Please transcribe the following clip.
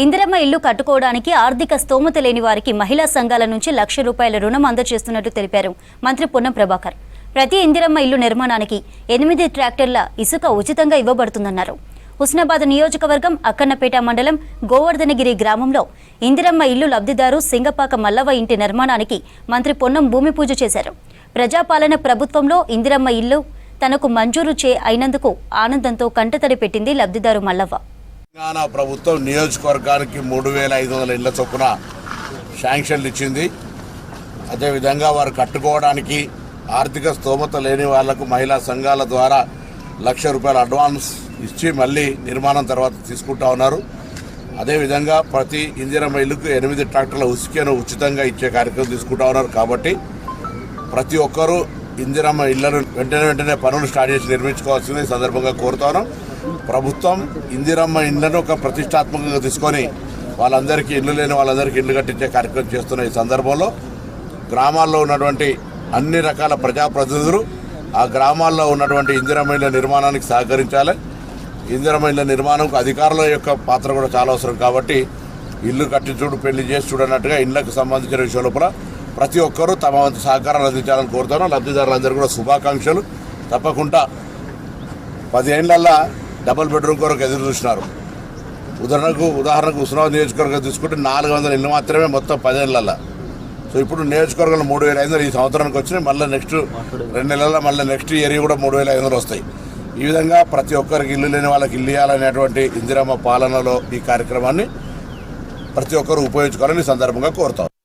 ఇందిరమ్మ ఇల్లు కట్టుకోవడానికి ఆర్థిక స్తోమత లేని వారికి మహిళా సంఘాల నుంచి ₹1,00,000 రుణం అందజేస్తున్నట్టు తెలిపారు మంత్రి పొన్నం ప్రభాకర్. ప్రతి ఇందిరమ్మ ఇల్లు నిర్మాణానికి 8 ట్రాక్టర్ల ఇసుక ఉచితంగా ఇవ్వబడుతుందన్నారు. హుస్నాబాద్ నియోజకవర్గం అక్కన్నపేట మండలం గోవర్ధనగిరి గ్రామంలో ఇందిరమ్మ ఇల్లు లబ్ధిదారు సింగపాక మల్లవ్వ ఇంటి నిర్మాణానికి మంత్రి పొన్నం భూమి పూజ చేశారు. ప్రజాపాలన ప్రభుత్వంలో ఇందిరమ్మ ఇల్లు తనకు మంజూరు అయినందుకు ఆనందంతో కంటతడి పెట్టింది లబ్ధిదారు మల్లవ్వ. తెలంగాణ ప్రభుత్వం నియోజకవర్గానికి 3,500 ఇళ్ల చొప్పున శాంక్షన్లు ఇచ్చింది. అదేవిధంగా వారు కట్టుకోవడానికి ఆర్థిక స్తోమత లేని వాళ్లకు మహిళా సంఘాల ద్వారా ₹1,00,000 అడ్వాన్స్ ఇచ్చి మళ్ళీ నిర్మాణం తర్వాత తీసుకుంటా ఉన్నారు. అదేవిధంగా ప్రతి ఇందిరమ్మ ఇల్లుకు 8 ట్రాక్టర్ల ఉసుకను ఉచితంగా ఇచ్చే కార్యక్రమం తీసుకుంటా ఉన్నారు. కాబట్టి ప్రతి ఒక్కరూ ఇందిరమ్మ ఇళ్లను వెంటనే పనులు స్టార్ట్ చేసి నిర్మించుకోవాల్సింది ఈ సందర్భంగా కోరుతా ఉన్నాం. ప్రభుత్వం ఇందిరమ్మ ఇళ్లను ఒక ప్రతిష్టాత్మకంగా తీసుకొని వాళ్ళందరికీ ఇల్లు లేని వాళ్ళందరికీ ఇల్లు కట్టించే కార్యక్రమం చేస్తున్న ఈ సందర్భంలో గ్రామాల్లో ఉన్నటువంటి అన్ని రకాల ప్రజాప్రతినిధులు ఆ గ్రామాల్లో ఉన్నటువంటి ఇందిరమ్మ ఇళ్ల నిర్మాణానికి సహకరించాలి. ఇందిరమ్మ ఇళ్ల నిర్మాణంకు అధికారుల యొక్క పాత్ర కూడా చాలా అవసరం. కాబట్టి ఇల్లు కట్టి చూడు పెళ్లి చేసి చూడన్నట్టుగా ఇళ్లకు సంబంధించిన విషయంలో కూడా ప్రతి ఒక్కరూ తమ వంతు సహకారాలు అందించాలని కోరుతాను. లబ్ధిదారులందరూ కూడా శుభాకాంక్షలు. తప్పకుండా 10 ఏళ్లల్లా డబుల్ బెడ్రూమ్ కొరకు ఎదురు చూసినారు. ఉదాహరణకు హుస్నాబాద్ నియోజకవర్గం తీసుకుంటే 400 ఇళ్ళు మాత్రమే మొత్తం 10 ఏళ్లల్లా. సో ఇప్పుడు నియోజకవర్గంలో 3,500 ఈ సంవత్సరానికి వచ్చినాయి. మళ్ళీ నెక్స్ట్ 2 నెలల్లో మళ్ళీ నెక్స్ట్ ఇయర్ కూడా 3,500 వస్తాయి. ఈ విధంగా ప్రతి ఒక్కరికి ఇల్లు లేని వాళ్ళకి ఇల్లు ఇవ్వాలనేటువంటి ఇందిరమ్మ పాలనలో ఈ కార్యక్రమాన్ని ప్రతి ఒక్కరు ఉపయోగించుకోవాలని ఈ సందర్భంగా కోరుతాం.